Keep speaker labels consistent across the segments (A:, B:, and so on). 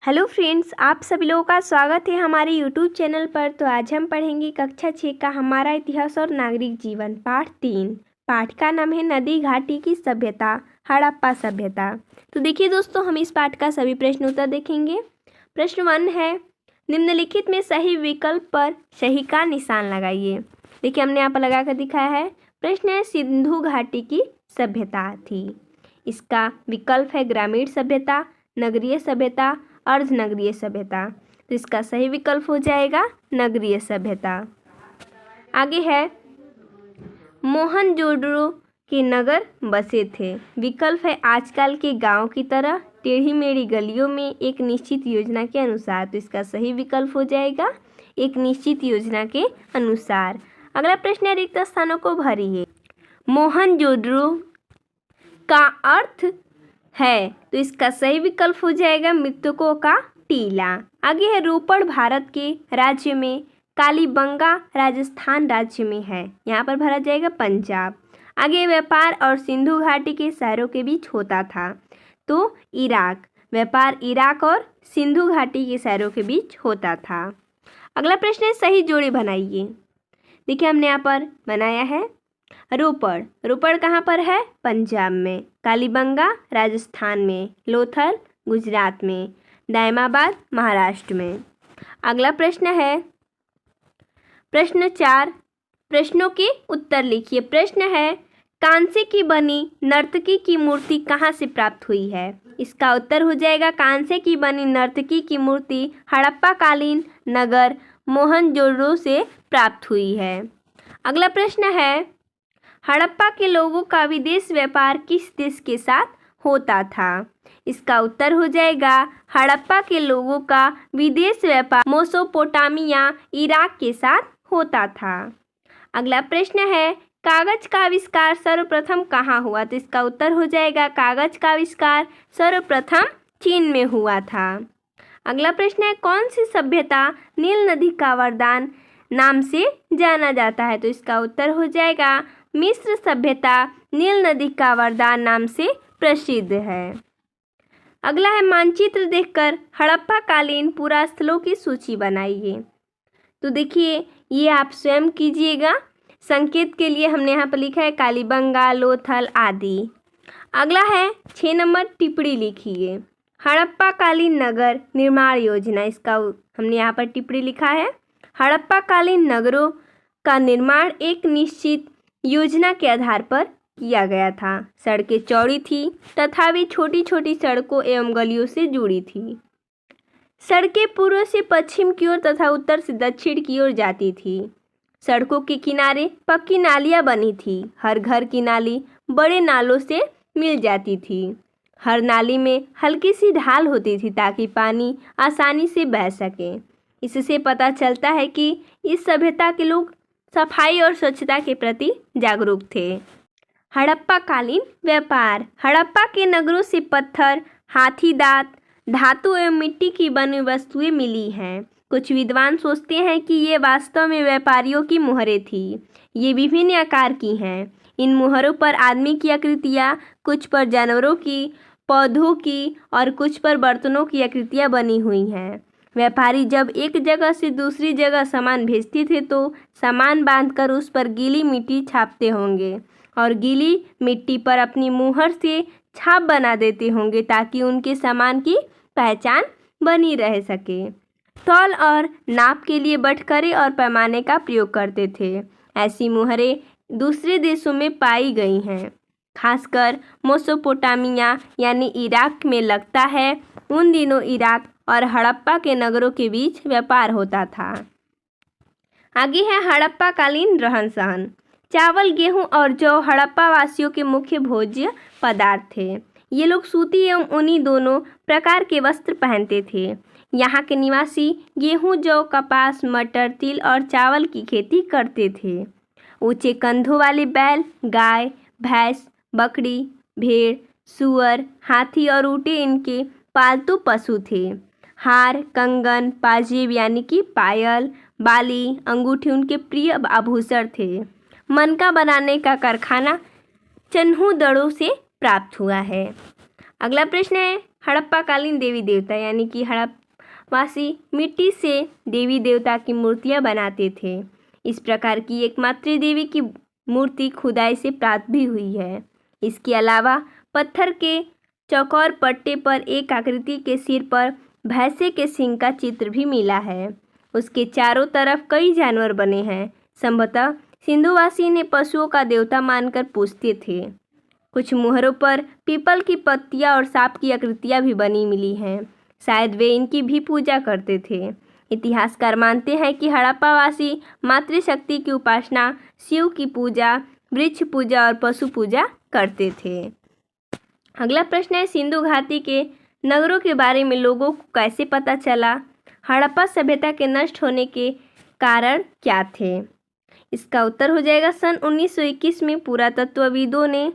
A: Hello friends, आप सभी लोगों का स्वागत है हमारे यूट्यूब चैनल पर। तो आज हम पढ़ेंगे कक्षा 6 का हमारा इतिहास और नागरिक जीवन पाठ 3। पाठ का नाम है नदी घाटी की सभ्यता, हड़प्पा सभ्यता। तो देखिए दोस्तों, हम इस पाठ का सभी प्रश्न उत्तर देखेंगे। प्रश्न 1 है, निम्नलिखित में सही विकल्प पर सही का निशान लगाइए। देखिए हमने यहाँ पर लगा कर दिखाया है। प्रश्न है, सिंधु घाटी की सभ्यता थी। इसका विकल्प है ग्रामीण सभ्यता, नगरीय सभ्यता, अर्ध नगरीय सभ्यता। तो इसका सही विकल्प हो जाएगा नगरीय सभ्यता। आगे है, मोहनजोदड़ो के नगर बसे थे। विकल्प है आजकल के गांव की तरह टेढ़ी मेढ़ी गलियों में एक निश्चित योजना के अनुसार। तो इसका सही विकल्प हो जाएगा एक निश्चित योजना के अनुसार। अगला प्रश्न है, रिक्त स्थानों को भरिए। मोहनजोदड़ो का अर्थ है, तो इसका सही विकल्प हो जाएगा मृतकों का टीला। आगे है, रोपड़ भारत के राज्य में, कालीबंगा राजस्थान राज्य में है। यहाँ पर भरा जाएगा पंजाब। आगे, व्यापार और सिंधु घाटी के शहरों के बीच होता था। तो इराक, व्यापार इराक और सिंधु घाटी के शहरों के बीच होता था। अगला प्रश्न है, सही जोड़ी बनाइए। देखिए हमने यहाँ पर बनाया है रोपड़। रोपड़ कहाँ पर है? पंजाब में। कालीबंगा राजस्थान में। लोथल गुजरात में। दायमाबाद महाराष्ट्र में। अगला प्रश्न है प्रश्न 4। प्रश्नों के उत्तर लिखिए। प्रश्न है, कांसे की बनी नर्तकी की मूर्ति कहाँ से प्राप्त हुई है? इसका उत्तर हो जाएगा कांसे की बनी नर्तकी की मूर्ति हड़प्पा कालीन नगर मोहनजोदड़ो से प्राप्त हुई है। अगला प्रश्न है, हड़प्पा के लोगों का विदेश व्यापार किस देश के साथ होता था? इसका उत्तर हो जाएगा हड़प्पा के लोगों का विदेश व्यापार मेसोपोटामिया इराक के साथ होता था। अगला प्रश्न है, कागज का आविष्कार सर्वप्रथम कहाँ हुआ? तो इसका उत्तर हो जाएगा कागज का आविष्कार सर्वप्रथम चीन में हुआ था। अगला प्रश्न है, कौन सी सभ्यता नील नदी का वरदान नाम से जाना जाता है? तो इसका उत्तर हो जाएगा मिस्र सभ्यता नील नदी का वरदान नाम से प्रसिद्ध है। अगला है, मानचित्र देखकर हड़प्पा कालीन पुरास्थलों की सूची बनाइए। तो देखिए ये आप स्वयं कीजिएगा। संकेत के लिए हमने यहाँ पर लिखा है कालीबंगा, लोथल आदि। अगला है 6 नंबर, टिप्पणी लिखिए। हड़प्पा कालीन नगर निर्माण योजना, इसका हमने यहाँ पर टिप्पणी लिखा है। हड़प्पा कालीन नगरों का निर्माण एक निश्चित योजना के आधार पर किया गया था। सड़कें चौड़ी थी तथा वे छोटी छोटी सड़कों एवं गलियों से जुड़ी थी। सड़कें पूर्व से पश्चिम की ओर तथा उत्तर से दक्षिण की ओर जाती थी। सड़कों के किनारे पक्की नालियां बनी थी। हर घर की नाली बड़े नालों से मिल जाती थी। हर नाली में हल्की सी ढाल होती थी ताकि पानी आसानी से बह सके। इससे पता चलता है कि इस सभ्यता के लोग सफाई और स्वच्छता के प्रति जागरूक थे। हड़प्पा कालीन व्यापार। हड़प्पा के नगरों से पत्थर, हाथी दांत, धातु एवं मिट्टी की बनी वस्तुएं मिली हैं। कुछ विद्वान सोचते हैं कि ये वास्तव में व्यापारियों की मुहरें थी। ये विभिन्न आकार की हैं। इन मुहरों पर आदमी की आकृतियाँ, कुछ पर जानवरों की, पौधों की और कुछ पर बर्तनों की आकृतियाँ बनी हुई हैं। व्यापारी जब एक जगह से दूसरी जगह सामान भेजते थे तो सामान बांधकर उस पर गीली मिट्टी छापते होंगे और गीली मिट्टी पर अपनी मुहर से छाप बना देते होंगे ताकि उनके सामान की पहचान बनी रह सके। तौल और नाप के लिए बटखरे और पैमाने का प्रयोग करते थे। ऐसी मुहरें दूसरे देशों में पाई गई हैं, खासकर मेसोपोटामिया यानी इराक में। लगता है उन दिनों इराक और हड़प्पा के नगरों के बीच व्यापार होता था। आगे है हड़प्पा कालीन रहन सहन। चावल, गेहूं और जौ हड़प्पा वासियों के मुख्य भोज्य पदार्थ थे। ये लोग सूती एवं ऊनी दोनों प्रकार के वस्त्र पहनते थे। यहाँ के निवासी गेहूं, जौ, कपास, मटर, तिल और चावल की खेती करते थे। ऊंचे कंधों वाले बैल, गाय, भैंस, बकरी, भेड़, सुअर, हाथी और ऊँटे इनके पालतू पशु थे। हार, कंगन, पाजेब यानी कि पायल, बाली, अंगूठी उनके प्रिय आभूषण थे। मनका बनाने का कारखाना चन्हू दड़ों से प्राप्त हुआ है। अगला प्रश्न है, हड़प्पा कालीन देवी देवता, यानी कि हड़प्पावासी मिट्टी से देवी देवता की मूर्तियां बनाते थे। इस प्रकार की एक मातृ देवी की मूर्ति खुदाई से प्राप्त भी हुई है। इसके अलावा पत्थर के चौकोर पट्टे पर एक आकृति के सिर पर भैंसे के सींग का चित्र भी मिला है। उसके चारों तरफ कई जानवर बने हैं। संभवतः सिंधुवासी ने पशुओं का देवता मानकर पूजते थे। कुछ मुहरों पर पीपल की पत्तियां और सांप की आकृतियां भी बनी मिली हैं। शायद वे इनकी भी पूजा करते थे। इतिहासकार मानते हैं कि हड़प्पावासी मातृशक्ति की उपासना, शिव की पूजा, वृक्ष पूजा और पशु पूजा करते थे। अगला प्रश्न है, सिंधु घाटी के नगरों के बारे में लोगों को कैसे पता चला? हड़प्पा सभ्यता के नष्ट होने के कारण क्या थे? इसका उत्तर हो जाएगा सन 1921 में पुरातत्वविदों ने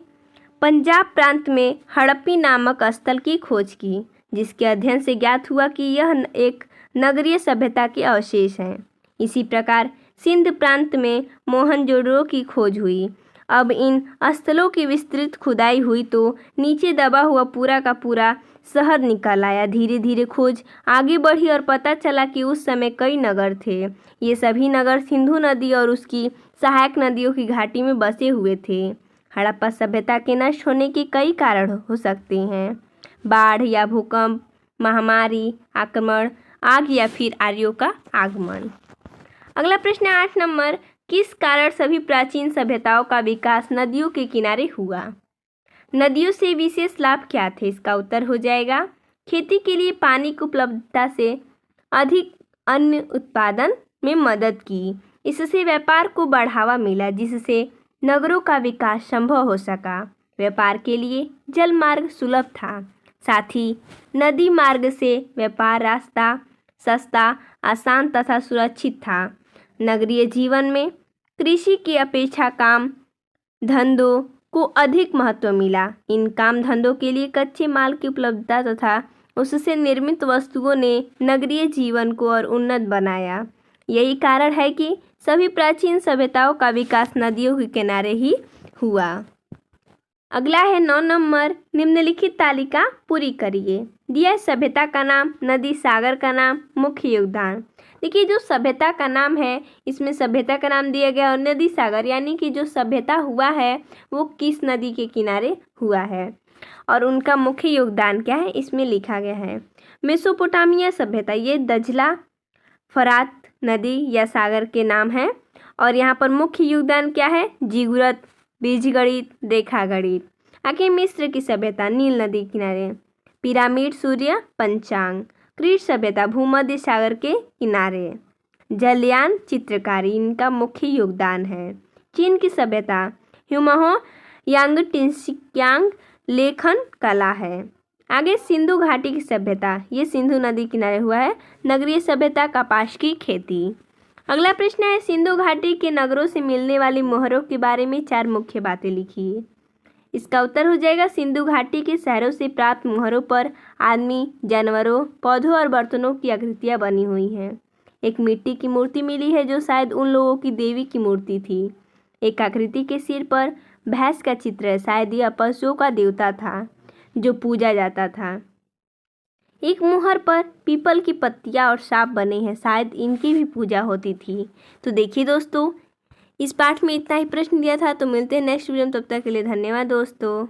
A: पंजाब प्रांत में हड़प्पी नामक स्थल की खोज की, जिसके अध्ययन से ज्ञात हुआ कि यह एक नगरीय सभ्यता के अवशेष हैं। इसी प्रकार सिंध प्रांत में मोहनजोदड़ो की खोज हुई। अब इन स्थलों की विस्तृत खुदाई हुई तो नीचे दबा हुआ पूरा का पूरा शहर निकल आया। धीरे धीरे खोज आगे बढ़ी और पता चला कि उस समय कई नगर थे। ये सभी नगर सिंधु नदी और उसकी सहायक नदियों की घाटी में बसे हुए थे। हड़प्पा सभ्यता के नष्ट होने के कई कारण हो सकते हैं: बाढ़ या भूकंप, महामारी, आक्रमण, आग या फिर आर्यों का आगमन। अगला प्रश्न 8 नंबर, किस कारण सभी प्राचीन सभ्यताओं का विकास नदियों के किनारे हुआ? नदियों से विशेष लाभ क्या थे? इसका उत्तर हो जाएगा खेती के लिए पानी की उपलब्धता से अधिक अन्न उत्पादन में मदद की। इससे व्यापार को बढ़ावा मिला, जिससे नगरों का विकास संभव हो सका। व्यापार के लिए जल मार्ग सुलभ था, साथ ही नदी मार्ग से व्यापार रास्ता सस्ता, आसान तथा सुरक्षित था। नगरीय जीवन में कृषि की अपेक्षा काम धंधों को अधिक महत्व मिला। इन काम धंधों के लिए कच्चे माल की उपलब्धता तथा उससे निर्मित वस्तुओं ने नगरीय जीवन को और उन्नत बनाया। यही कारण है कि सभी प्राचीन सभ्यताओं का विकास नदियों के किनारे ही हुआ। अगला है 9 नंबर, निम्नलिखित तालिका पूरी करिए। दिया सभ्यता का नाम, नदी, सागर का नाम, मुख्य योगदान। देखिए, जो सभ्यता का नाम है इसमें सभ्यता का नाम दिया गया और नदी, सागर, यानी कि जो सभ्यता हुआ है वो किस नदी के किनारे हुआ है और उनका मुख्य योगदान क्या है इसमें लिखा गया है। मेसोपोटामिया सभ्यता, ये दजला, फरात नदी या सागर के नाम है और यहाँ पर मुख्य योगदान क्या है? जिगुरत, बीजगणित, रेखागणित। आगे मिस्र की सभ्यता, नील नदी किनारे। पिरामिड, सूर्य, पंचांग। क्रीट सभ्यता, भूमध्य सागर के किनारे। जलयान, चित्रकारी, इनका मुख्य योगदान है। चीन की सभ्यता, ह्यूमहो यांगटिंसिक्यांग, लेखन कला है। आगे सिंधु घाटी की सभ्यता, ये सिंधु नदी किनारे हुआ है। नगरीय सभ्यता, कपास की खेती। अगला प्रश्न है, सिंधु घाटी के नगरों से मिलने वाली मोहरों के बारे में 4 मुख्य बातें लिखिए। इसका उत्तर हो जाएगा सिंधु घाटी के शहरों से प्राप्त मोहरों पर आदमी, जानवरों, पौधों और बर्तनों की आकृतियां बनी हुई हैं। एक मिट्टी की मूर्ति मिली है जो शायद उन लोगों की देवी की मूर्ति थी। एक आकृति के सिर पर भैंस का चित्र है, शायद यह पशुओं का देवता था जो पूजा जाता था। एक मुहर पर पीपल की पत्तियां और सांप बने हैं, शायद इनकी भी पूजा होती थी। तो देखिए दोस्तों, इस पाठ में इतना ही प्रश्न दिया था। तो मिलते हैं नेक्स्ट वीडियो में, तब तक के लिए धन्यवाद दोस्तों।